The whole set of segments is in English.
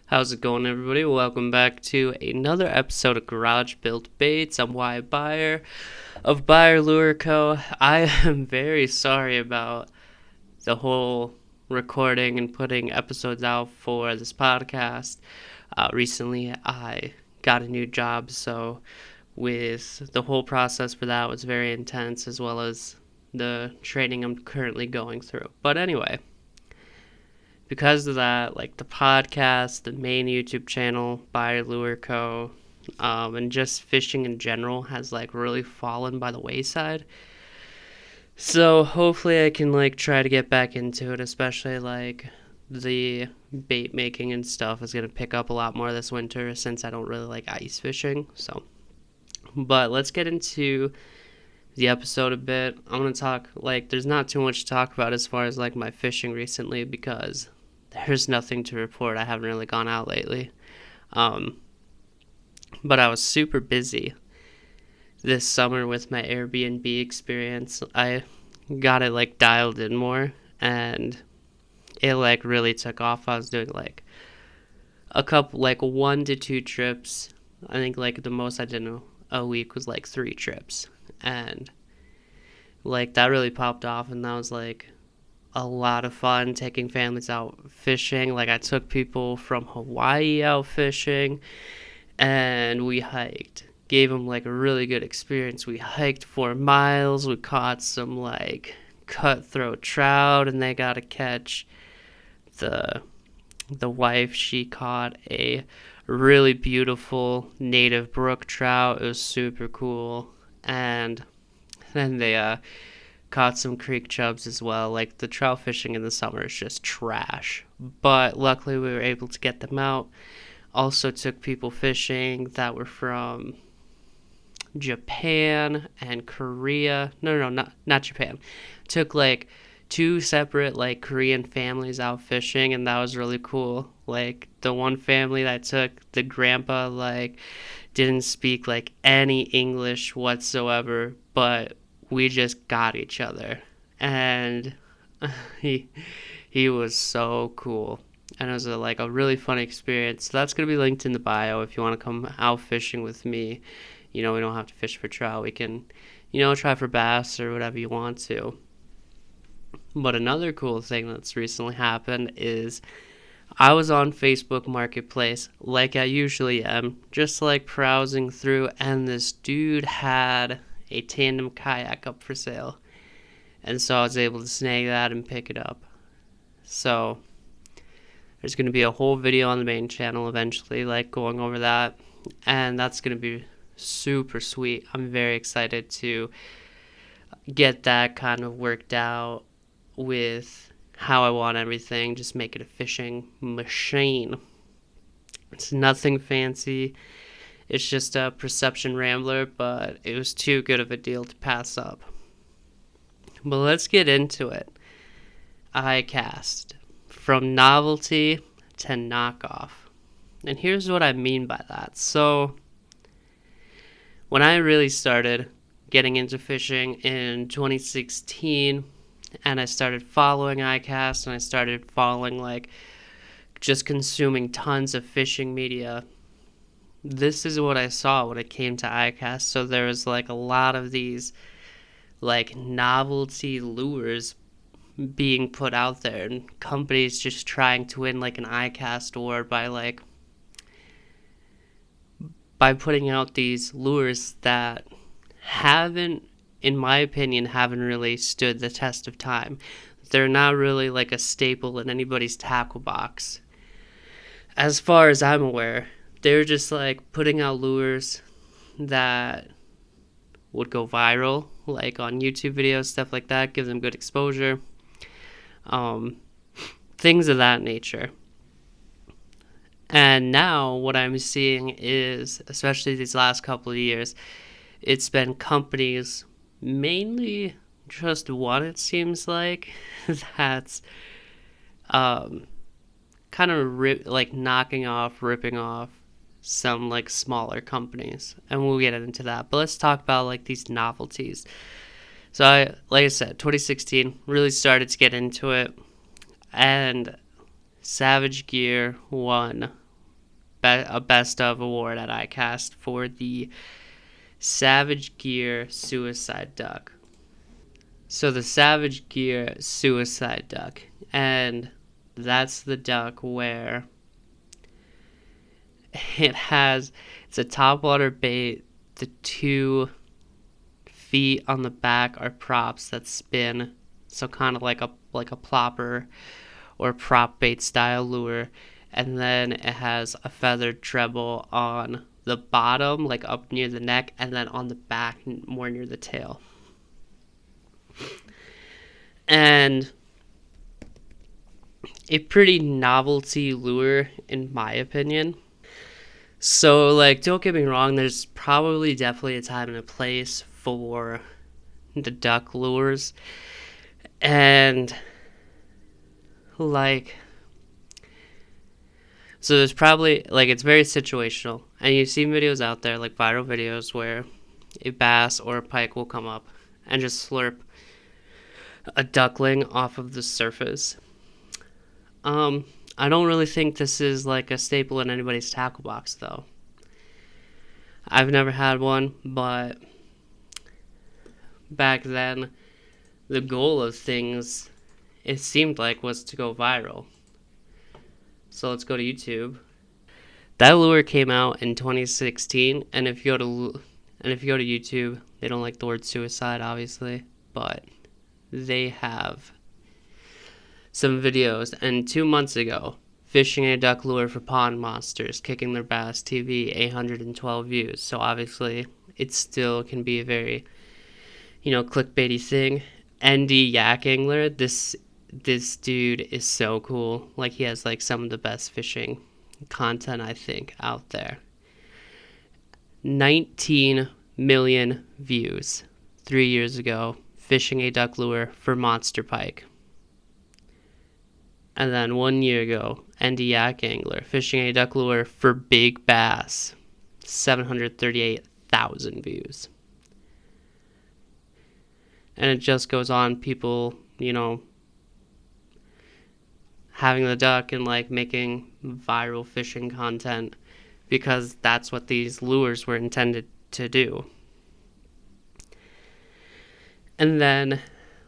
How's it going, everybody? Welcome back to another episode of Garage Built Baits. I'm Wyatt Buyer of Buyer Lure Co. I am very sorry about the whole recording and putting episodes out for this podcast. Recently, I got a new job, so with the whole process for that was very intense, as well as the training I'm currently going through. But anyway, because of that, like the podcast, the main YouTube channel, Buyer Lure Co., and just fishing in general has like really fallen by the wayside. So hopefully I can like try to get back into it, especially like the bait making and stuff is gonna pick up a lot more this winter since I don't really like ice fishing. So, but let's get into the episode a bit. I'm gonna talk like there's not too much to talk about as far as like my fishing recently because there's nothing to report. I haven't really gone out lately. But I was super busy this summer with my Airbnb experience. I got it like dialed in more and it like really took off. I was doing like a couple, like 1 to 2 trips. I think like the most I did in a week was like 3 trips. And like that really popped off, and that was like a lot of fun taking families out fishing. Like I took people from Hawaii out fishing and we hiked. Gave them like a really good experience. We hiked 4 miles. We caught some like cutthroat trout, and they got to catch the wife. She caught a really beautiful native brook trout. It was super cool. And then they caught some creek chubs as well. Like the trout fishing in the summer is just trash, but luckily we were able to get them out. Also took people fishing that were from Japan and Korea. No, not Japan. Took like 2 separate like Korean families out fishing, and that was really cool. Like the one family that I took, the grandpa like didn't speak like any English whatsoever, but we just got each other, and he was so cool, and it was like a really fun experience. So that's gonna be linked in the bio if you want to come out fishing with me. We don't have to fish for trout. We can, try for bass or whatever you want to. But another cool thing that's recently happened is I was on Facebook Marketplace like I usually am, just like browsing through, and this dude had a tandem kayak up for sale. And so I was able to snag that and pick it up. So there's going to be a whole video on the main channel eventually, like going over that. And that's going to be super sweet. I'm very excited to get that kind of worked out with how I want everything. Just make it a fishing machine. It's nothing fancy. It's just a perception rambler, but it was too good of a deal to pass up. But let's get into it. ICAST. From novelty to knockoff. And here's what I mean by that. So, when I really started getting into fishing in 2016, and I started following ICAST, and I started following like just consuming tons of fishing media, this is what I saw when it came to ICAST. So there was like a lot of these like novelty lures being put out there, and companies just trying to win like an ICAST award by putting out these lures that in my opinion, haven't really stood the test of time. They're not really like a staple in anybody's tackle box. As far as I'm aware, they're just like putting out lures that would go viral, like on YouTube videos, stuff like that, give them good exposure, things of that nature. And now what I'm seeing is, especially these last couple of years, it's been companies, mainly just one it seems like, that's kind of ripping off some like smaller companies, and we'll get into that. But let's talk about like these novelties. So like I said, 2016 really started to get into it, and Savage Gear won a best of award at ICAST for the Savage Gear Suicide Duck. So the Savage Gear Suicide Duck, and that's the duck where it's a topwater bait. The 2 feet on the back are props that spin, so kind of like a plopper or prop bait style lure, and then it has a feathered treble on the bottom, like up near the neck, and then on the back, more near the tail. And a pretty novelty lure, in my opinion. So, like, don't get me wrong, there's probably definitely a time and a place for the duck lures. And, like, so there's probably, like, it's very situational. And you've seen videos out there, like viral videos, where a bass or a pike will come up and just slurp a duckling off of the surface. I don't really think this is like a staple in anybody's tackle box, though. I've never had one, but back then, the goal of things, it seemed like, was to go viral. So let's go to YouTube. That lure came out in 2016, and if you go to YouTube, they don't like the word suicide, obviously, but they have some videos. And 2 months ago, fishing a duck lure for pond monsters, kicking their bass TV, 812 views. So obviously, it still can be a very, clickbaity thing. ND Yak Angler, this dude is so cool. Like, he has like some of the best fishing content, I think, out there. 19 million views 3 years ago, fishing a duck lure for monster pike. And then 1 year ago, ND Yak Angler, fishing a duck lure for big bass, 738,000 views. And it just goes on, people, having the duck and like making viral fishing content, because that's what these lures were intended to do. And then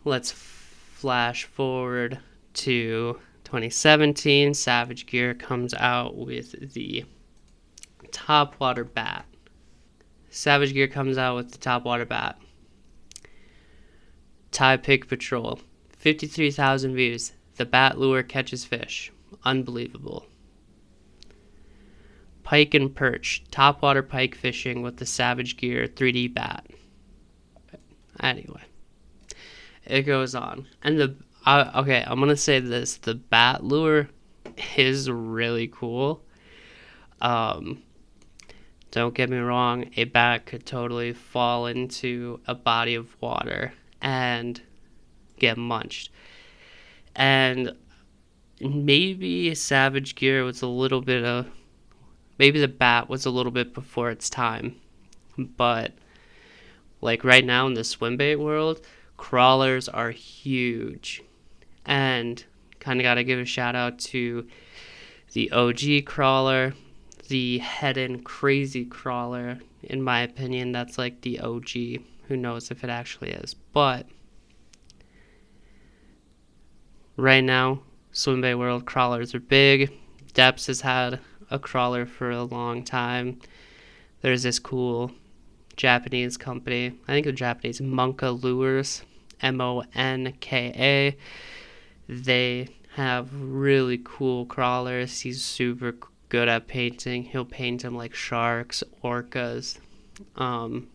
let's flash forward to 2017. Savage Gear comes out with the topwater bat. Savage Gear comes out with the topwater bat. Thai Pig Patrol, 53,000 views. The bat lure catches fish. Unbelievable. Pike and perch, topwater pike fishing with the Savage Gear 3D bat. Anyway, it goes on. And okay, I'm going to say this. The bat lure is really cool. Don't get me wrong. A bat could totally fall into a body of water and get munched. And maybe Savage Gear was maybe the bat was a little bit before its time. But, like, right now in the swim bait world, crawlers are huge. And kind of got to give a shout out to the OG crawler, the head-in crazy crawler. In my opinion, that's like the OG. Who knows if it actually is. But right now, swim bait world crawlers are big. Depths has had a crawler for a long time. There's this cool Japanese company, I think they're Japanese, Monka Lures, Monka. They have really cool crawlers. He's super good at painting. He'll paint them like sharks, orcas. And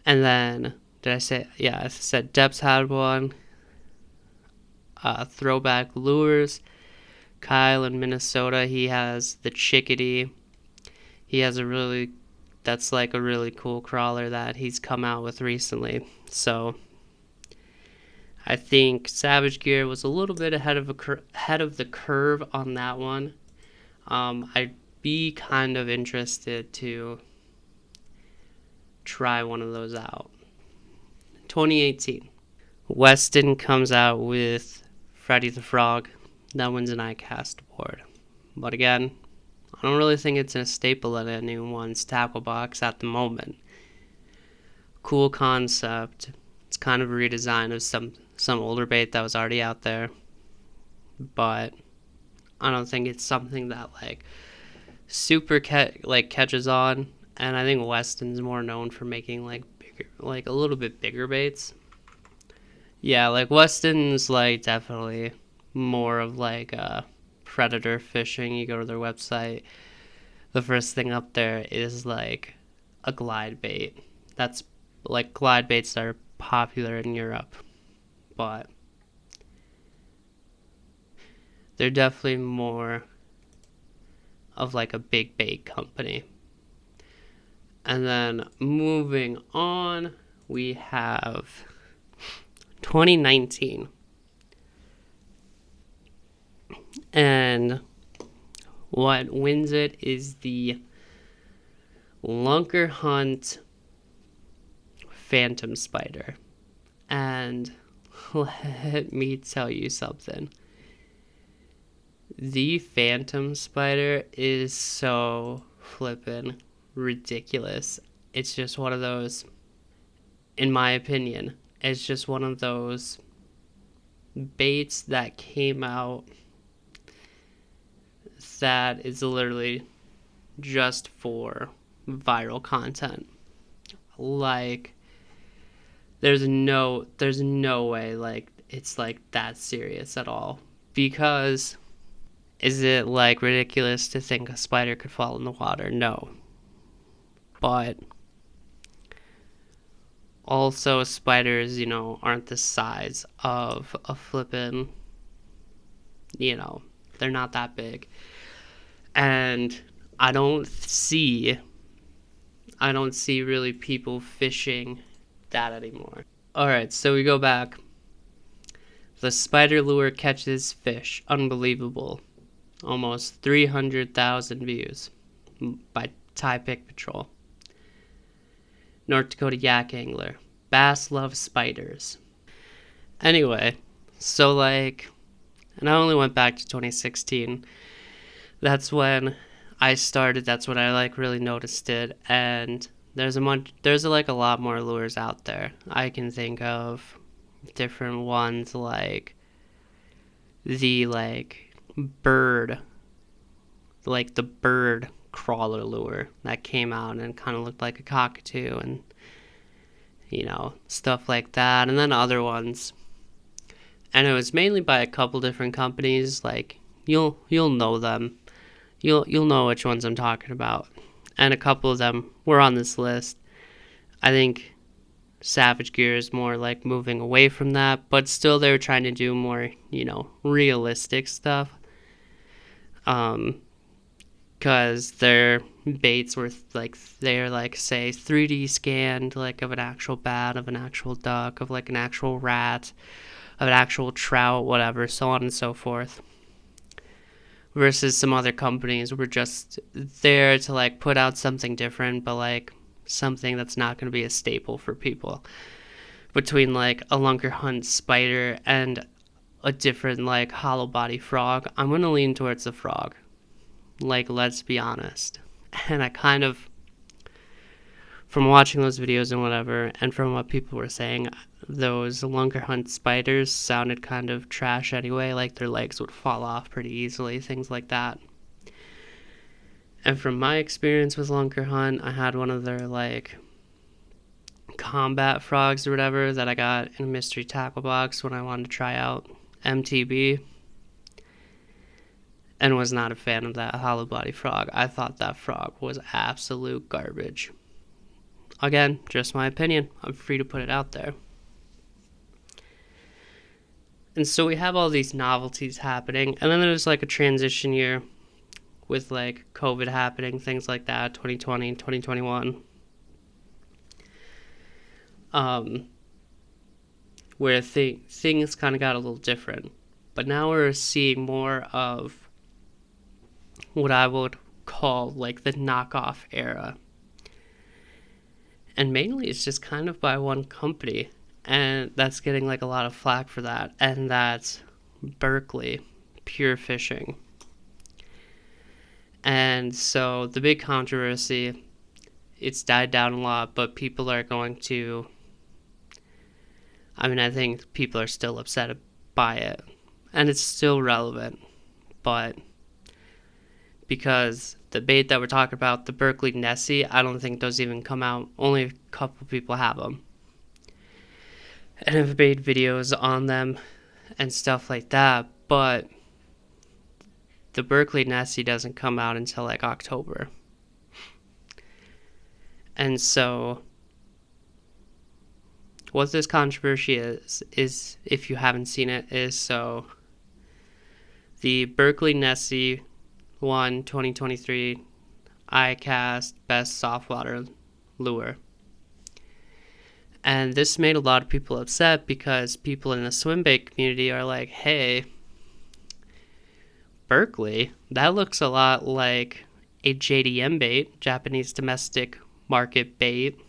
then, did I say? Yeah, I said Depths had one. Throwback Lures. Kyle in Minnesota, he has the Chickadee. He has that's like a really cool crawler that he's come out with recently. So I think Savage Gear was a little bit ahead of the curve on that one. I'd be kind of interested to try one of those out. 2018. Weston comes out with Freddy the Frog. That one's an ICAST award. But again, I don't really think it's a staple in anyone's tackle box at the moment. Cool concept. It's kind of a redesign of some older bait that was already out there. But I don't think it's something that like super catches on. And I think Weston's more known for making like bigger, like a little bit bigger baits. Yeah, like Weston's like definitely more of like predator fishing. You go to their website, the first thing up there is like a glide bait. That's like glide baits that are popular in Europe, but they're definitely more of like a big bait company. And then moving on, we have 2019. And what wins it is the Lunker Hunt Phantom Spider. And let me tell you something. The Phantom Spider is so flippin' ridiculous. It's just one of those, in my opinion, it's just one of those baits that came out that is literally just for viral content. Like, there's no way like it's like that serious at all. Because is it like ridiculous to think a spider could fall in the water? No. But also spiders, aren't the size of a flippin', they're not that big. And I don't see really people fishing that anymore. Alright, so we go back. The spider lure catches fish. Unbelievable. Almost 300,000 views by Thai Pick Patrol. North Dakota Yak Angler. Bass loves spiders. Anyway, so and I only went back to 2016. That's when I started. That's when I really noticed it. And there's a lot more lures out there. I can think of different ones like the bird crawler lure that came out and kind of looked like a cockatoo and stuff like that, and then other ones, and it was mainly by a couple different companies. Like you'll know them, you'll know which ones I'm talking about, and a couple of them were on this list. I think Savage Gear is more like moving away from that, but still they were trying to do more realistic stuff. Because their baits were they're say 3D scanned of an actual bat, of an actual duck, of an actual rat, of an actual trout, whatever, so on and so forth. Versus some other companies were just there to put out something different, but something that's not going to be a staple for people. Between a Lunker Hunt spider and a different hollow body frog, I'm going to lean towards the frog. Let's be honest. And I kind of, from watching those videos and whatever, and from what people were saying, those Lunker Hunt spiders sounded kind of trash anyway. Their legs would fall off pretty easily, things like that. And from my experience with Lunker Hunt, I had one of their combat frogs or whatever that I got in a mystery tackle box when I wanted to try out MTB. And was not a fan of that hollow body frog. I thought that frog was absolute garbage. Again, just my opinion. I'm free to put it out there. And so we have all these novelties happening. And then there's a transition year with COVID happening, things like that, 2020, 2021. Where things kind of got a little different. But now we're seeing more of what I would call the knockoff era. And mainly it's just kind of by one company, and that's getting a lot of flack for that, and that's Berkeley Pure Fishing. And so the big controversy, it's died down a lot, but people are going to, I think people are still upset by it. And it's still relevant, but because the bait that we're talking about, the Berkeley Nessie, I don't think those even come out. Only a couple people have them. And I've made videos on them and stuff like that, but the Berkeley Nessie doesn't come out until like October. And so what this controversy is if you haven't seen it, is so the Berkeley Nessie won 2023 ICAST Best Softwater Lure. And this made a lot of people upset because people in the swim bait community are like, hey, Berkeley, that looks a lot like a JDM bait, Japanese domestic market bait.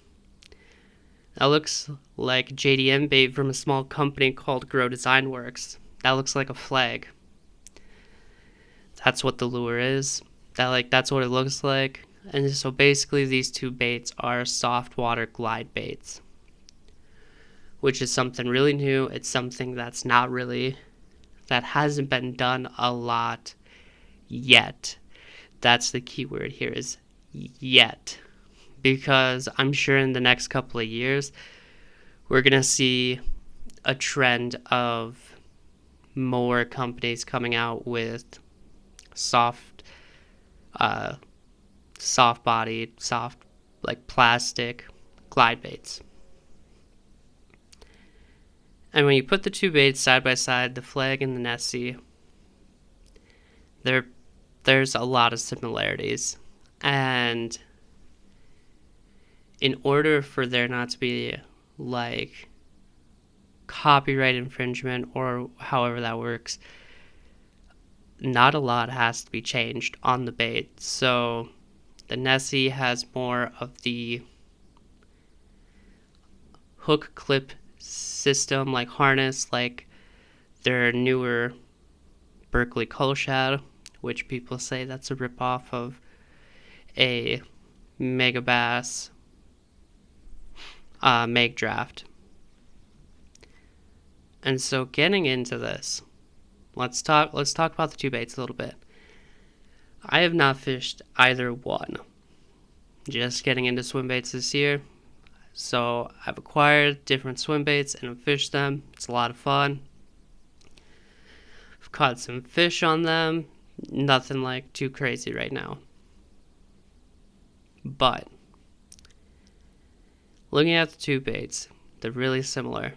That looks like JDM bait from a small company called Grow Design Works. That looks like a flag. That's what the lure is. That's what it looks like. And so basically these two baits are soft water glide baits, which is something really new. It's something that hasn't been done a lot yet. That's the key word here, is yet. Because I'm sure in the next couple of years, we're going to see a trend of more companies coming out with soft bodied, like plastic glide baits. And when you put the two baits side by side, the flag and the Nessie, there's a lot of similarities. And in order for there not to be like copyright infringement or however that works, not a lot has to be changed on the bait. So the Nessie has more of the hook clip system, like harness, like their newer Berkeley Colshad, which people say that's a ripoff of a Megabass Meg Draft. And so getting into this, let's talk about the two baits a little bit. I have not fished either one. Just getting into swim baits this year. So I've acquired different swim baits and I've fished them. It's a lot of fun. I've caught some fish on them. Nothing like too crazy right now. But looking at the two baits, they're really similar.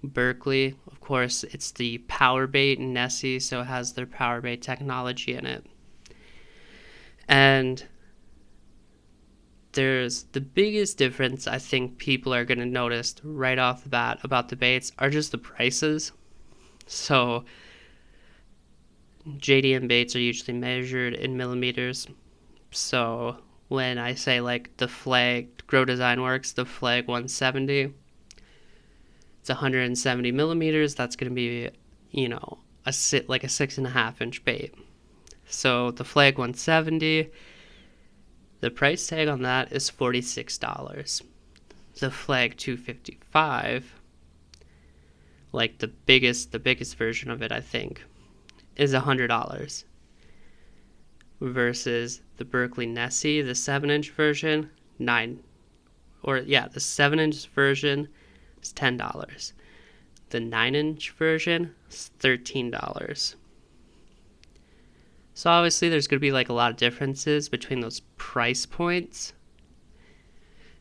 Berkeley, of course, it's the power bait, and Nessie, so it has their power bait technology in it. And there's the biggest difference I think people are going to notice right off the bat about the baits are just the prices. So JDM baits are usually measured in millimeters. So when I say like the flag, Grow Design Works, the flag 170, it's 170 millimeters. That's going to be, a 6.5 inch bait. So the flag 170, the price tag on that is $46. The flag 255, like the biggest version of it, I think, is $100. Versus the Berkeley Nessie, the 7-inch version, the 7-inch version is $10. The 9-inch version is $13. So obviously there's going to be like a lot of differences between those price points.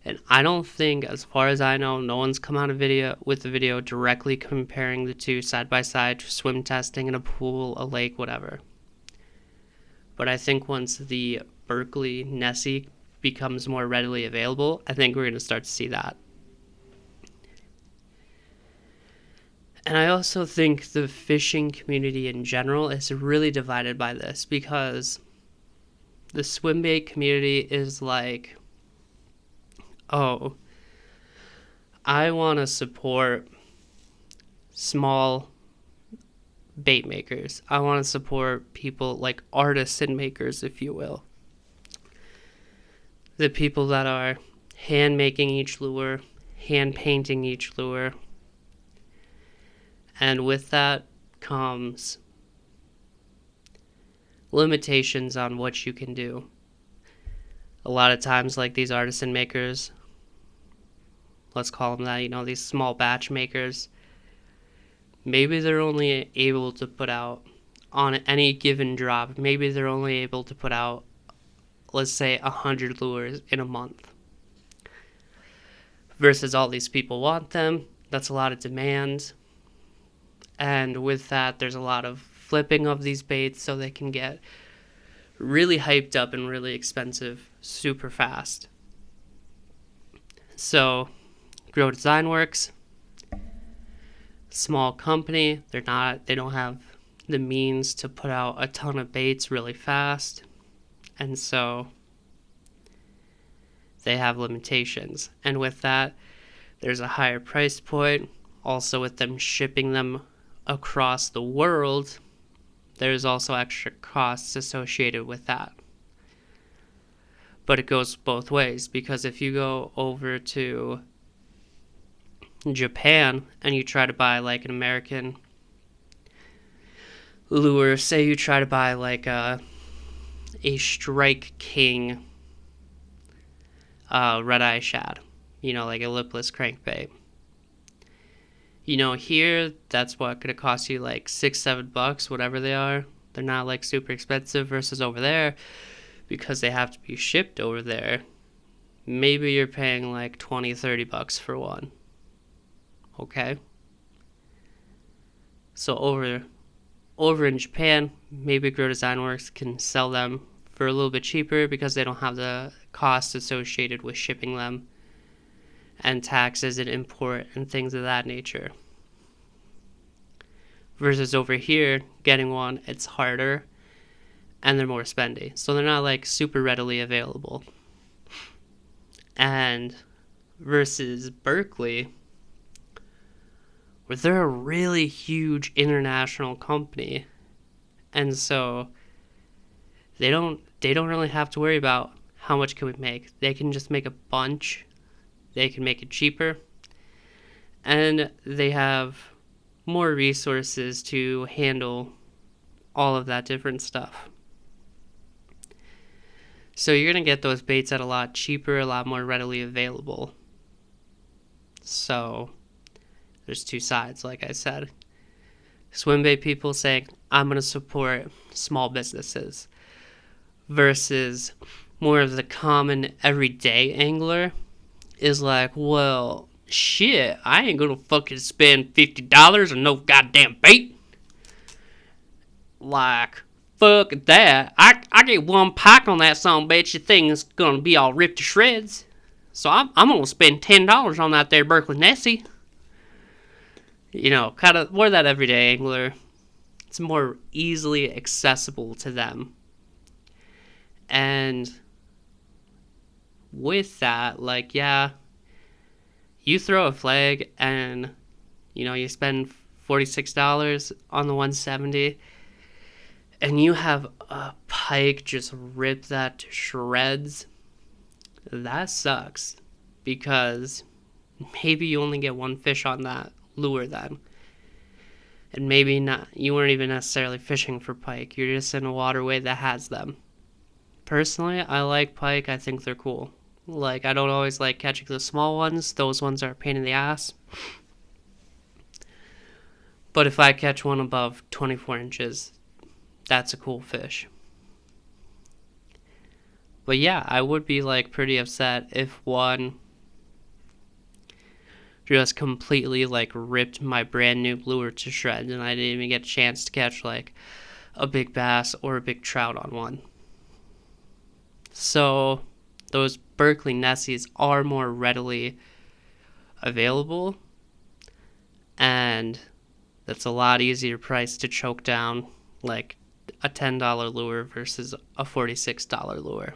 And I don't think, as far as I know, no one's come out with a video directly comparing the two side by side, swim testing in a pool, a lake, whatever. But I think once the Berkeley Nessie becomes more readily available, I think we're going to start to see that. And I also think the fishing community in general is really divided by this, because the swim bait community is like, oh, I want to support small bait makers. I want to support people like artisan makers, if you will. The people that are hand making each lure, hand painting each lure. And with that comes limitations on what you can do. A lot of times, like these artisan makers, let's call them that, these small batch makers, maybe they're only able to put out on any given drop, maybe they're only able to put out, let's say, 100 lures in a month. Versus all these people want them. That's a lot of demand. And with that, there's a lot of flipping of these baits so they can get really hyped up and really expensive super fast. So, Grow Design Works, small company, they don't have the means to put out a ton of baits really fast. And so they have limitations. And with that, there's a higher price point. Also, with them shipping them across the world, there's also extra costs associated with that. But it goes both ways, because if you go over to Japan and you try to buy like an American lure, say you try to buy like a Strike King red eye shad, like a lipless crankbait. Here, that's what could it cost you, like $6-7, whatever they are. They're not like super expensive, versus over there, because they have to be shipped over there, maybe you're paying like $20-30 for one. Okay? So over in Japan, maybe Grow Design Works can sell them for a little bit cheaper because they don't have the cost associated with shipping them and taxes and import and things of that nature. Versus over here, getting one, it's harder and they're more spendy. So they're not like super readily available. And versus Berkeley, where they're a really huge international company, and so they don't really have to worry about how much can we make. They can just make a bunch. They can make it cheaper, and they have more resources to handle all of that different stuff. So you're going to get those baits at a lot cheaper, a lot more readily available. So there's two sides, like I said. Swim bait people saying, I'm going to support small businesses, versus more of the common everyday angler is like, well, shit, I ain't going to fucking spend $50 on no goddamn bait. Like, fuck that. I get one pack on that son bitch, your thing is going to be all ripped to shreds. So I'm going to spend $10 on that there Berkeley Nessie. Kind of more that everyday angler. It's more easily accessible to them. And with that, like, yeah, you throw a flag and, you spend $46 on the 170, and you have a pike just rip that to shreds. That sucks, because maybe you only get one fish on that lure then. And maybe not, you weren't even necessarily fishing for pike. You're just in a waterway that has them. Personally, I like pike. I think they're cool. Like, I don't always like catching the small ones. Those ones are a pain in the ass. But if I catch one above 24 inches, that's a cool fish. But yeah, I would be like pretty upset if one just completely like ripped my brand new lure to shreds and I didn't even get a chance to catch like a big bass or a big trout on one. So those Berkeley Nessies are more readily available, and that's a lot easier price to choke down like a $10 lure versus a $46 lure.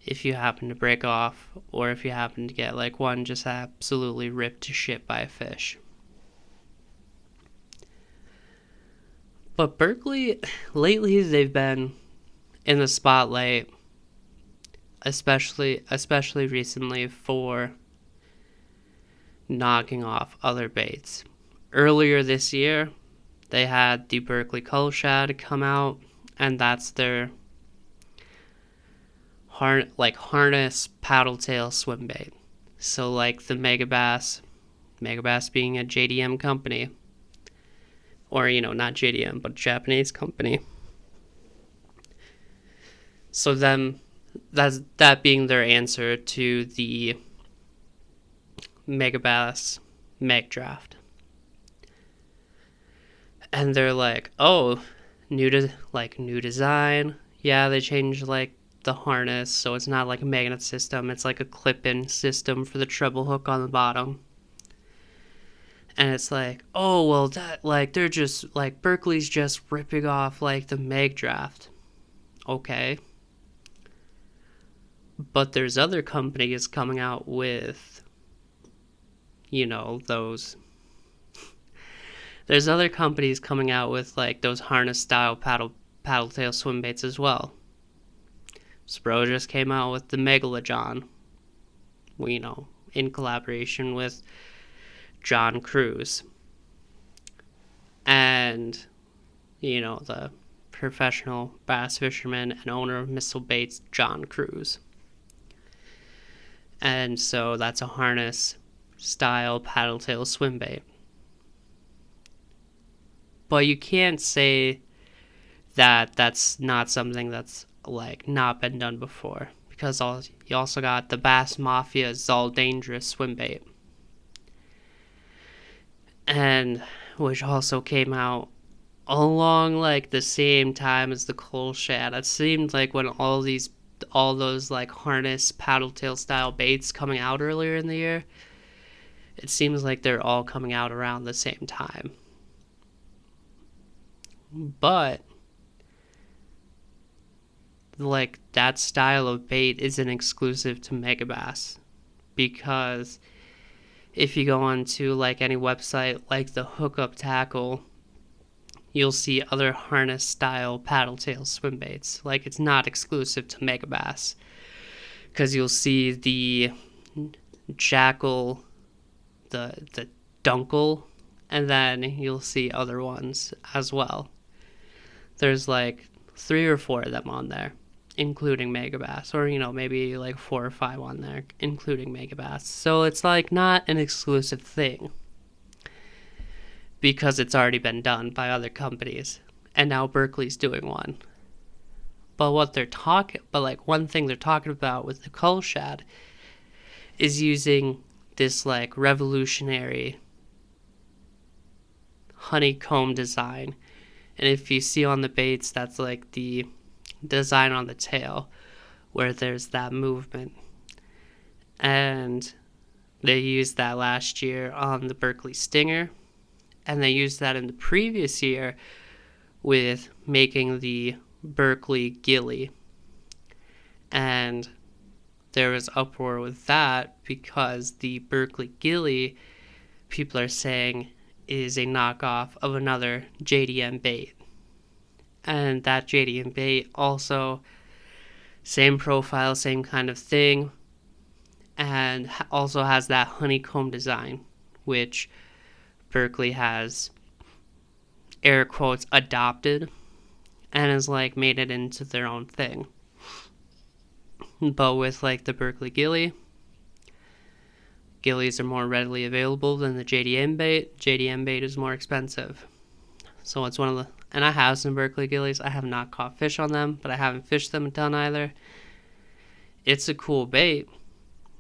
If you happen to break off, or if you happen to get like one just absolutely ripped to shit by a fish. But Berkeley, lately they've been in the spotlight, especially recently, for knocking off other baits. Earlier this year, they had the Berkeley Cull Shad come out, and that's their harness paddle tail swim bait. So like the Megabass being a JDM company, or not JDM but Japanese company. So them that being their answer to the Megabass Meg Draft. And they're like, oh, new design. Yeah, they changed like the harness, so it's not like a magnet system, it's like a clip-in system for the treble hook on the bottom. And it's like, oh, well, that, like, they're just, like, Berkeley's just ripping off, like, the Meg Draft. Okay. But there's other companies coming out with, those. There's other companies coming out with, like, those harness-style paddle tail swim baits as well. Spro just came out with the Megalojon, in collaboration with John Cruz. And, the professional bass fisherman and owner of Missile Baits, John Cruz. And so that's a harness-style paddle tail swim bait. But you can't say that that's not something that's like not been done before, because you also got the Bass Mafia Zol Dangerous swim bait, and which also came out along like the same time as the Cull Shad. It seemed like when all those like harness paddle tail style baits coming out earlier in the year, it seems like they're all coming out around the same time. But like that style of bait isn't exclusive to Megabass, because if you go onto like any website like the Hookup Tackle, you'll see other harness style paddle tail swim baits. Like, it's not exclusive to Megabass, because you'll see the Jackal, the Dunkel, and then you'll see other ones as well. There's like 3 or 4 of them on there, including Megabass, or maybe like 4 or 5 on there, including Megabass. So it's like not an exclusive thing, because it's already been done by other companies, and now Berkeley's doing one. But one thing they're talking about with the Cull Shad is using this like revolutionary honeycomb design. And if you see on the baits, that's like the design on the tail where there's that movement. And they used that last year on the Berkeley Stinger, and they used that in the previous year with making the Berkeley Gilly. And there was uproar with that because the Berkeley Gilly, people are saying, is a knockoff of another JDM bait. And that JDM bait also, same profile, same kind of thing, and also has that honeycomb design, which Berkeley has, air quotes, adopted, and has like made it into their own thing. But with like the Berkeley Gillies are more readily available than the JDM bait. JDM bait is more expensive. So it's and I have some Berkeley Gillies. I have not caught fish on them, but I haven't fished them a ton either. It's a cool bait,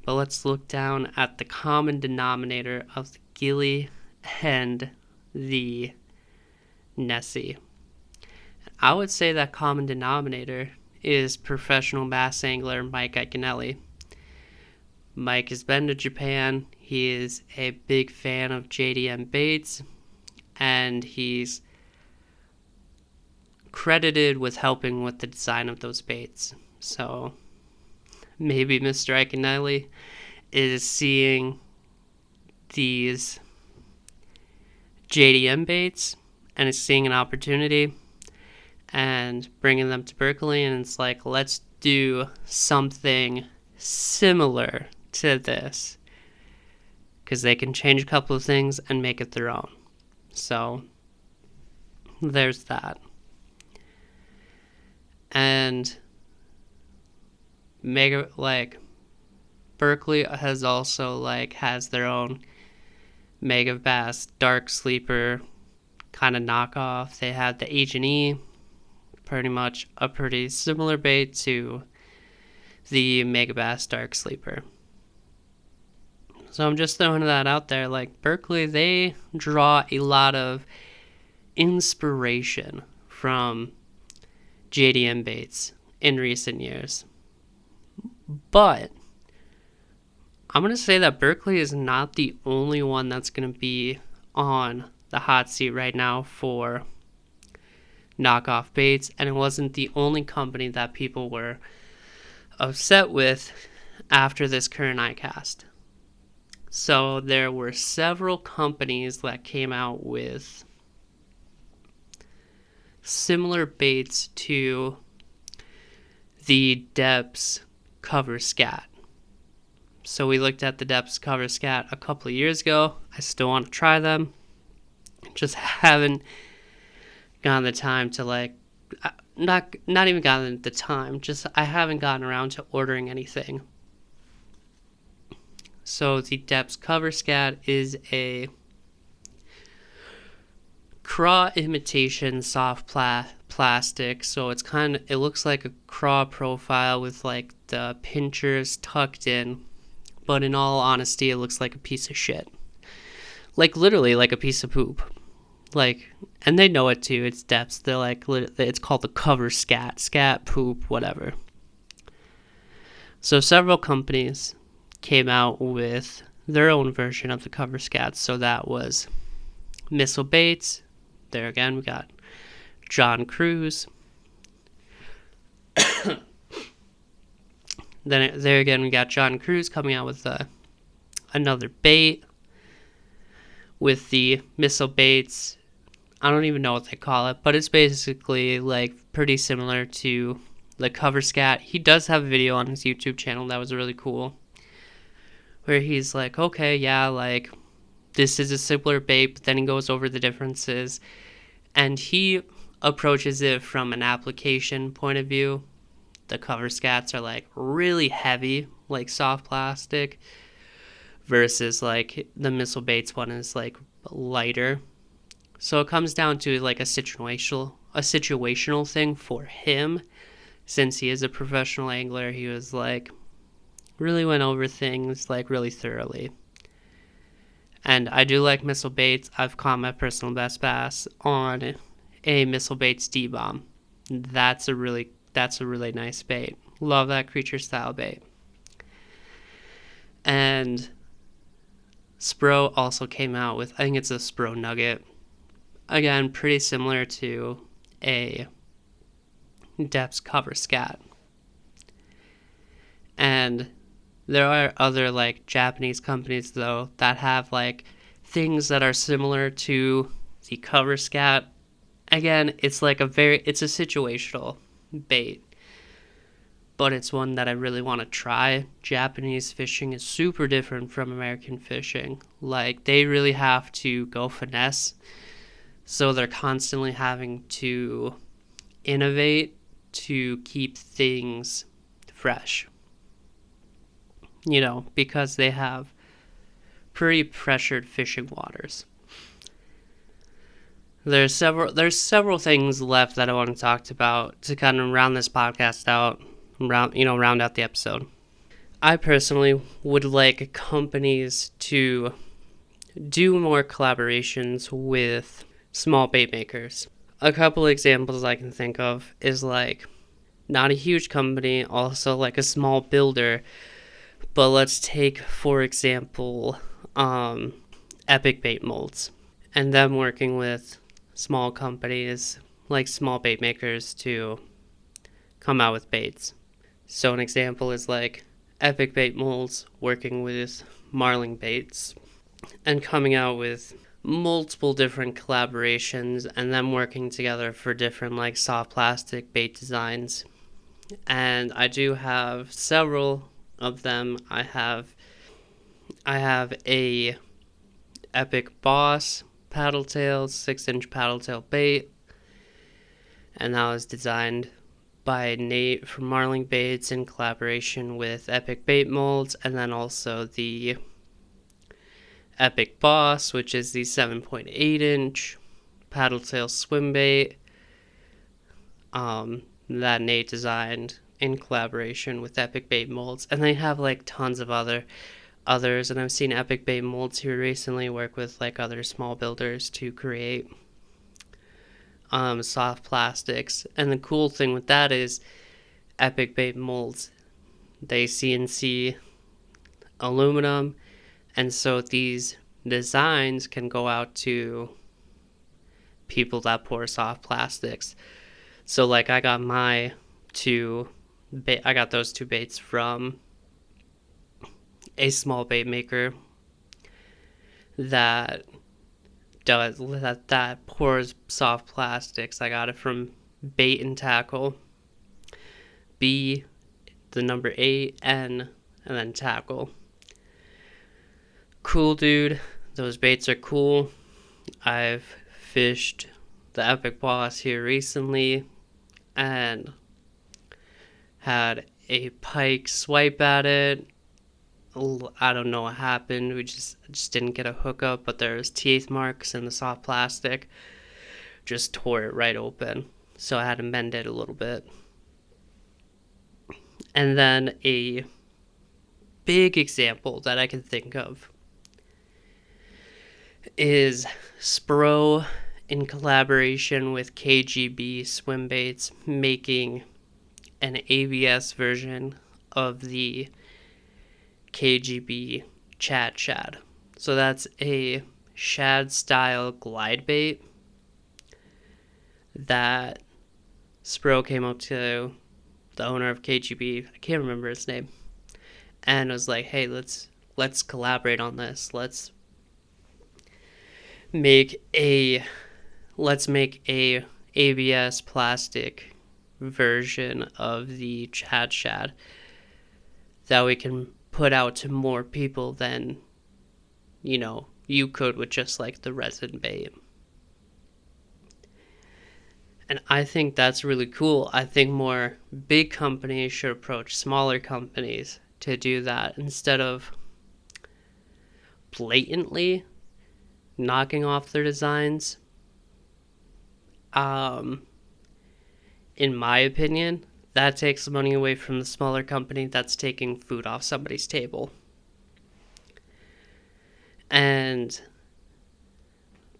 but let's look down at the common denominator of the Gilly and the Nessie. I would say that common denominator is professional bass angler Mike Iaconelli. Mike has been to Japan. He is a big fan of JDM baits, and he's credited with helping with the design of those baits. So maybe Mr. Iaconelli is seeing these JDM baits and is seeing an opportunity and bringing them to Berkeley, and it's like, let's do something similar to this, because they can change a couple of things and make it their own. So there's that. And Berkeley has also has their own Megabass dark sleeper kind of knockoff. They have the H&E, pretty much a pretty similar bait to the Megabass dark sleeper. So I'm just throwing that out there. Berkeley, they draw a lot of inspiration from JDM baits in recent years. But I'm going to say that Berkeley is not the only one that's going to be on the hot seat right now for knockoff baits, and it wasn't the only company that people were upset with after this current ICAST. So there were several companies that came out with similar baits to the Depths Cover Scat. So we looked at the Depths Cover Scat a couple of years ago. I still want to try them. Just haven't gotten the time to not even gotten the time. Just I haven't gotten around to ordering anything. So the Depths Cover Scat is a craw imitation soft plastic. So it looks like a craw profile with the pinchers tucked in, but in all honesty, it looks like a piece of shit. Literally like a piece of poop. And they know it too. It's Depths. They're it's called the Cover Scat, poop, whatever. So several companies came out with their own version of the Cover Scat. So that was Missile Baits. There again, we got John Cruz. Then there again, we got John Cruz coming out with another bait with the Missile Baits. I don't even know what they call it, but it's basically pretty similar to the Cover Scat. He does have a video on his YouTube channel that was really cool, where he's okay, yeah, this is a simpler bait, but then he goes over the differences, and he approaches it from an application point of view. The Cover Scats are really heavy, soft plastic, versus the Missile Baits one is lighter. So it comes down to a situational thing for him. Since he is a professional angler, he was really went over things really thoroughly. And I do like Missile Baits. I've caught my personal best bass on a Missile Baits D-bomb. That's a really nice bait. Love that creature style bait. And Spro also came out with, I think it's a Spro Nugget. Again, pretty similar to a Depths Cover Scat. And there are other Japanese companies though that have things that are similar to the Cover Scat. Again, it's it's a situational bait, but it's one that I really want to try. Japanese fishing is super different from American fishing. They really have to go finesse, so they're constantly having to innovate to keep things fresh. Because they have pretty pressured fishing waters. There's several things left that I want to talk about to kind of round this podcast out, round out the episode. I personally would like companies to do more collaborations with small bait makers. A couple examples I can think of is not a huge company, also a small builder. But let's take, for example, Epic Bait Molds, and them working with small companies small bait makers to come out with baits. So an example is Epic Bait Molds working with Marling Baits and coming out with multiple different collaborations and them working together for different like soft plastic bait designs. And I do have several of them. I have a Epic Boss paddle tail, 6-inch paddle tail bait, and that was designed by Nate from Marling Baits in collaboration with Epic Bait Molds, and then also the Epic Boss, which is the 7.8-inch paddle tail swim bait that Nate designed in collaboration with Epic Bait Molds. And they have like tons of others, and I've seen Epic Bait Molds here recently work with like other small builders to create soft plastics. And the cool thing with that is Epic Bait Molds, they CNC aluminum, and so these designs can go out to people that pour soft plastics. So like I got those two baits from a small bait maker that pours soft plastics. I got it from Bait and Tackle, B, the number 8, N, and then Tackle. Cool dude. Those baits are cool. I've fished the Epic Boss here recently and had a pike swipe at it. I don't know what happened. We just didn't get a hookup, but there's teeth marks in the soft plastic. Just tore it right open. So I had to mend it a little bit. And then a big example that I can think of is Spro in collaboration with KGB Swim Baits making an ABS version of the KGB Chad Shad. So that's a shad style glide bait that Spro came up to the owner of KGB, I can't remember his name, and was like, hey, let's collaborate on this. Let's make a ABS plastic version of the Chad Shad that we can put out to more people than, you could with just like the resin bait. And I think that's really cool. I think more big companies should approach smaller companies to do that instead of blatantly knocking off their designs. In my opinion, that takes money away from the smaller company that's taking food off somebody's table. And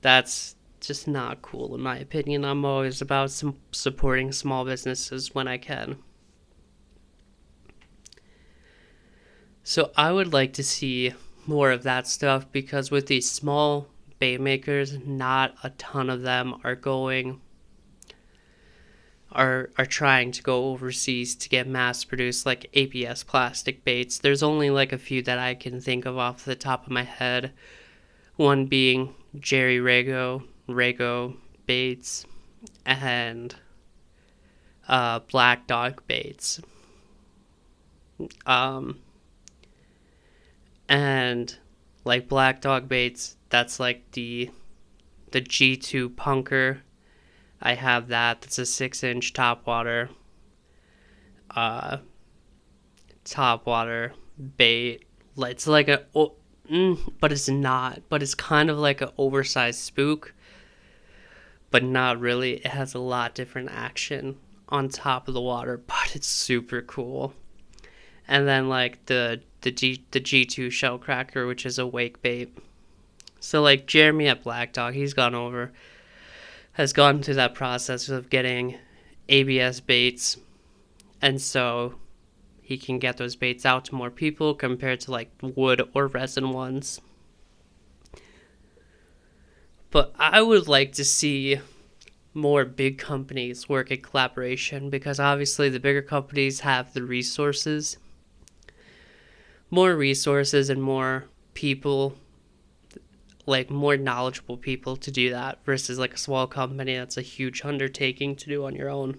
that's just not cool in my opinion. I'm always about supporting small businesses when I can. So I would like to see more of that stuff, because with these small bait makers, not a ton of them are trying to go overseas to get mass produced like ABS plastic baits. There's only like a few that I can think of off the top of my head. One being Jerry Rago Baits, and Black Dog Baits. And like Black Dog Baits, that's like the G2 Punker. I have that. That's a 6-inch topwater bait. It's like but it's not. But it's kind of like an oversized spook, but not really. It has a lot different action on top of the water, but it's super cool. And then like the G2 shell cracker, which is a wake bait. So like Jeremy at Black Dog, has gone through that process of getting ABS baits, and so he can get those baits out to more people compared to like wood or resin ones. But I would like to see more big companies work in collaboration, because obviously the bigger companies have the more resources and more people like more knowledgeable people to do that versus like a small company that's a huge undertaking to do on your own.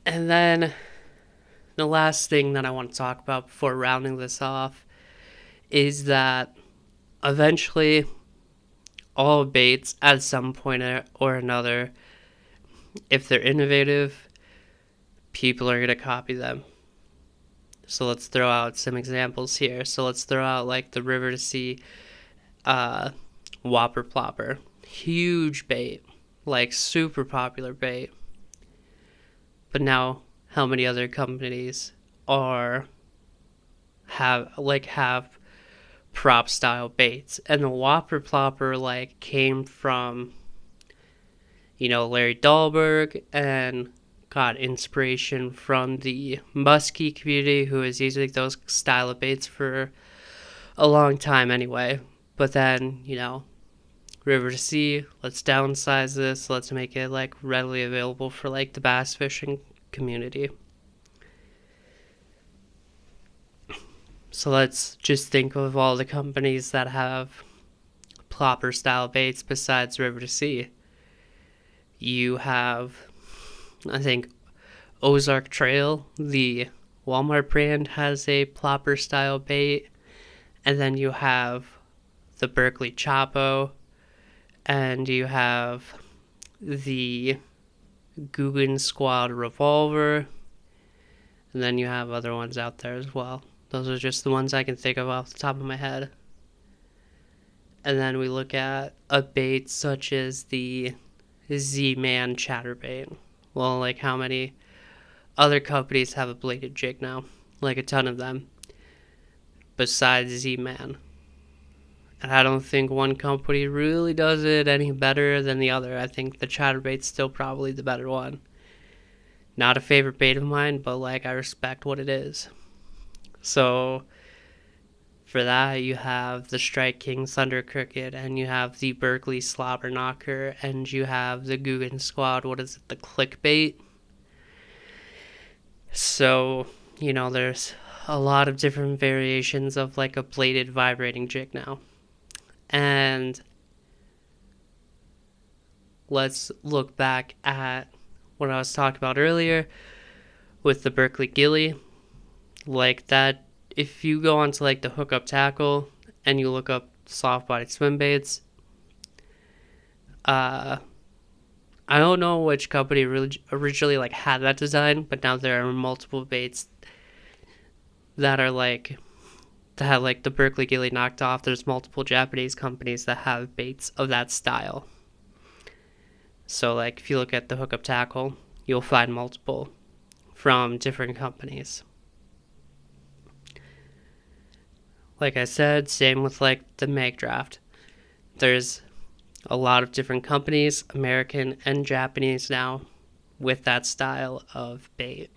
And then the last thing that I want to talk about before rounding this off is that eventually all baits at some point or another, if they're innovative, people are going to copy them. So let's throw out some examples here. So let's throw out like the river to sea whopper plopper. Huge bait, like super popular bait. But now how many other companies have prop style baits? And the whopper plopper like came from, Larry Dahlberg, and got inspiration from the muskie community, who is using those style of baits for a long time anyway. But then, river to sea, let's downsize this, let's make it like readily available for like the bass fishing community. So let's just think of all the companies that have plopper style baits besides river to sea. You have, I think, Ozark Trail, the Walmart brand, has a plopper style bait. And then you have the Berkeley Chapo, and you have the Guggen Squad Revolver, and then you have other ones out there as well. Those are just the ones I can think of off the top of my head. And then we look at a bait such as the Z-Man chatterbait. Well, like how many other companies have a bladed jig now? Like a ton of them. Besides Z-Man. And I don't think one company really does it any better than the other. I think the chatterbait's still probably the better one. Not a favorite bait of mine, but like I respect what it is. So for that, you have the Strike King Thunder Crooked, and you have the Berkeley Slobber Knocker, and you have the Guggen Squad, the clickbait. So, there's a lot of different variations of like a bladed vibrating jig now. And let's look back at what I was talking about earlier with the Berkeley Gilly. Like that, if you go onto like the hookup tackle and you look up soft bodied swim baits, I don't know which company originally like had that design, but now there are multiple baits that are like that have like the Berkeley Gilly knocked off. There's multiple Japanese companies that have baits of that style. So like if you look at the hookup tackle, you'll find multiple from different companies. Like I said, same with like the mag draft. There's a lot of different companies, American and Japanese now, with that style of bait.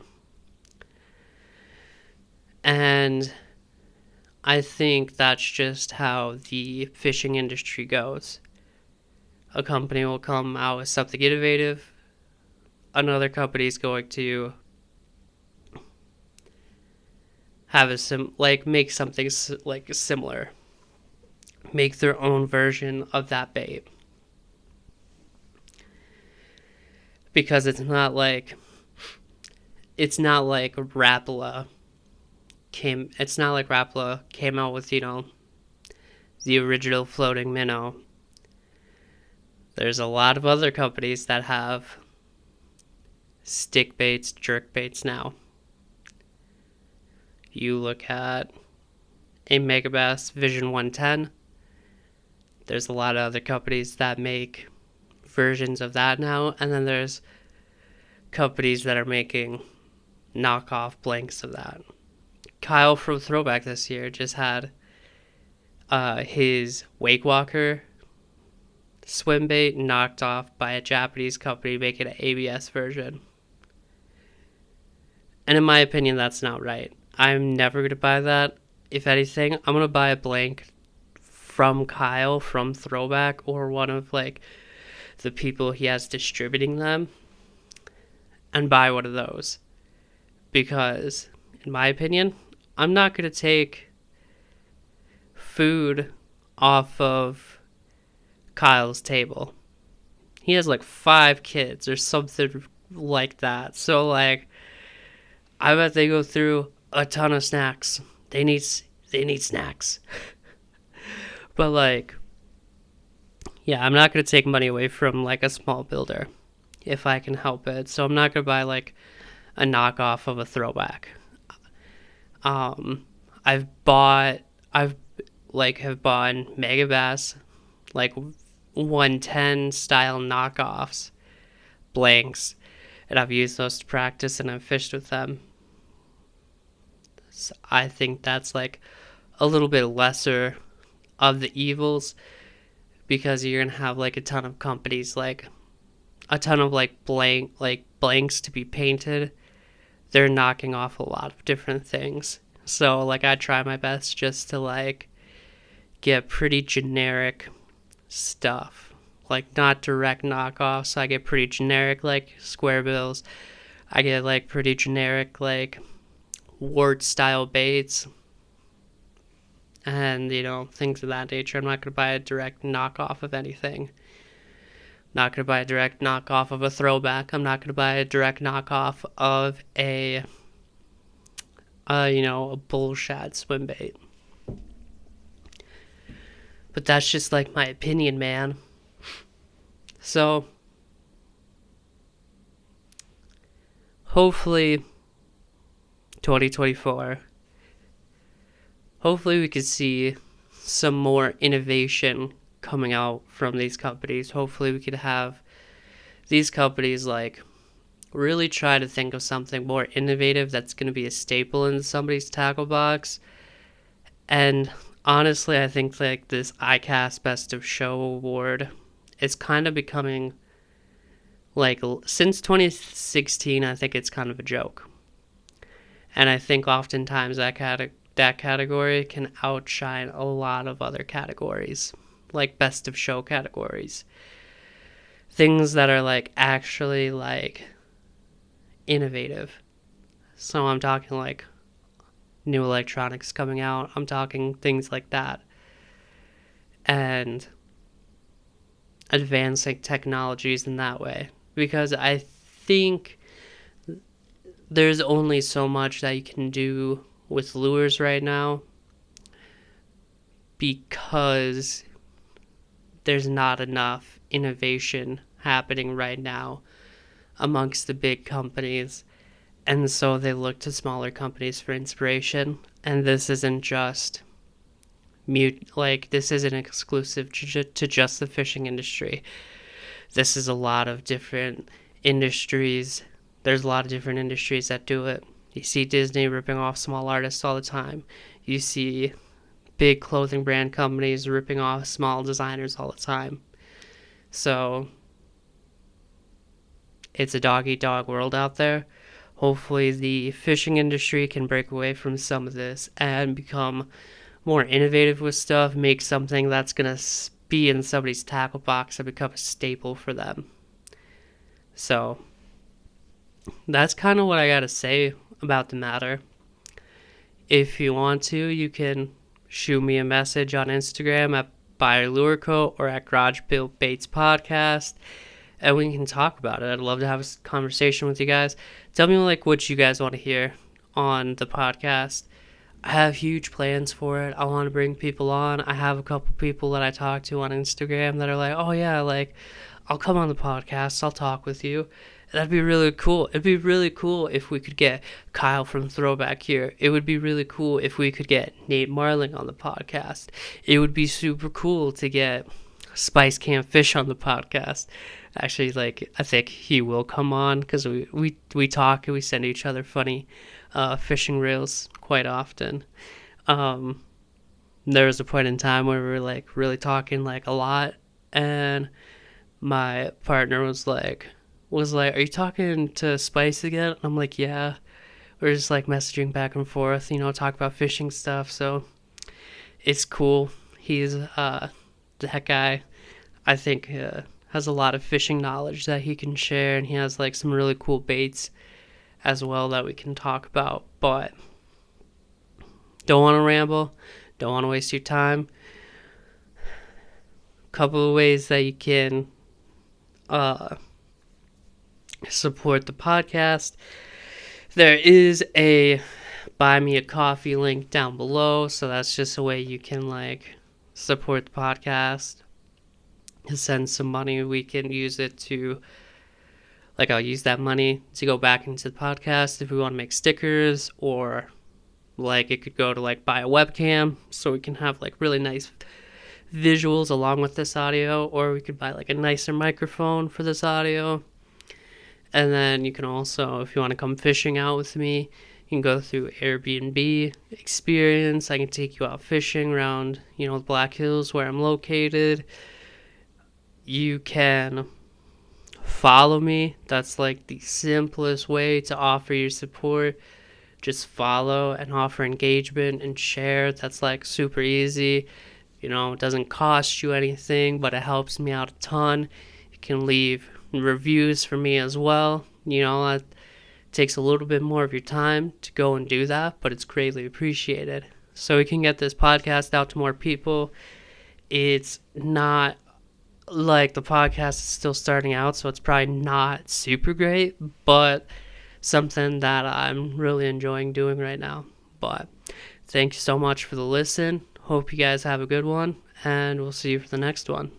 And I think that's just how the fishing industry goes. A company will come out with something innovative. Another company is going to have make something like similar. Make their own version of that bait. Because it's not like Rapala came out with, the original floating minnow. There's a lot of other companies that have stick baits, jerk baits now. You look at a Megabass Vision 110. There's a lot of other companies that make versions of that now, and then there's companies that are making knockoff blanks of that. Kyle from Throwback this year just had his Wake Walker swim bait knocked off by a Japanese company making an ABS version. And in my opinion, that's not right. I'm never going to buy that. If anything, I'm going to buy a blank from Kyle from Throwback, or one of like the people he has distributing them, and buy one of those. Because in my opinion, I'm not going to take food off of Kyle's table. He has like 5 kids or something like that. So like, I bet they go through a ton of snacks. They need snacks. But like, yeah, I'm not gonna take money away from like a small builder if I can help it. So I'm not gonna buy like a knockoff of a throwback. I've bought Megabass, like 110 style knockoffs, blanks, and I've used those to practice and I've fished with them. So I think that's like a little bit lesser of the evils, because you're gonna have like a ton of companies, like a ton of like blanks to be painted. They're knocking off a lot of different things. So like, I try my best just to like get pretty generic stuff, like not direct knockoffs. I get pretty generic like square bills. I get like pretty generic like wart style baits, and things of that nature. I'm not going to buy a direct knockoff of anything. Not going to buy a direct knockoff of a throwback. I'm not going to buy a direct knockoff of a bull shad swim bait. But that's just like my opinion, man. So hopefully 2024, hopefully we could see some more innovation coming out from these companies. Hopefully we could have these companies like really try to think of something more innovative that's going to be a staple in somebody's tackle box. And honestly, I think like this ICAST Best of Show award is kind of becoming like, since 2016, I think it's kind of a joke. And I think oftentimes that category can outshine a lot of other categories, like Best of Show categories. Things that are like actually like innovative. So I'm talking like new electronics coming out. I'm talking things like that. And advancing technologies in that way. Because I think there's only so much that you can do with lures right now, because there's not enough innovation happening right now amongst the big companies. And so they look to smaller companies for inspiration. And this isn't just this isn't exclusive to just the fishing industry. This is a lot of different industries. There's a lot of different industries that do it. You see Disney ripping off small artists all the time. You see big clothing brand companies ripping off small designers all the time. So it's a dog-eat-dog world out there. Hopefully the fishing industry can break away from some of this and become more innovative with stuff, make something that's going to be in somebody's tackle box and become a staple for them. So that's kind of what I got to say about the matter. If you want to, you can shoot me a message on Instagram at Buyer Lure Co. or at Garage Built Baits Podcast, and we can talk about it. I'd love to have a conversation with you guys. Tell me like what you guys want to hear on the podcast. I have huge plans for it. I want to bring people on. I have a couple people that I talk to on Instagram that are like, oh yeah, like I'll come on the podcast. I'll talk with you. That'd be really cool. It'd be really cool if we could get Kyle from Throwback here. It would be really cool if we could get Nate Marling on the podcast. It would be super cool to get Spice Can't Fish on the podcast. Actually, like, I think he will come on because we talk and we send each other funny fishing reels quite often. There was a point in time where we were like really talking like a lot, and my partner was like, are you talking to Spice again? And I'm like, yeah. We're just like messaging back and forth, talk about fishing stuff. So it's cool. He's that guy, I think, has a lot of fishing knowledge that he can share, and he has like some really cool baits as well that we can talk about. But don't want to ramble, don't want to waste your time. couple of ways that you can support the podcast. There is a buy me a coffee link down below, so that's just a way you can like support the podcast. Send some money, we can use it to, like, I'll use that money to go back into the podcast if we want to make stickers, or like it could go to like buy a webcam so we can have like really nice visuals along with this audio, or we could buy like a nicer microphone for this audio. And then you can also, if you want to come fishing out with me, you can go through AirBnB experience. I can take you out fishing around, the Black Hills where I'm located. You can follow me. That's like the simplest way to offer your support. Just follow and offer engagement and share. That's like super easy. It doesn't cost you anything, but it helps me out a ton. You can leave reviews for me as well. That takes a little bit more of your time to go and do that, but it's greatly appreciated. So we can get this podcast out to more people. It's not like the podcast is still starting out, so it's probably not super great, but something that I'm really enjoying doing right now. But thank you so much for the listen. Hope you guys have a good one, and we'll see you for the next one.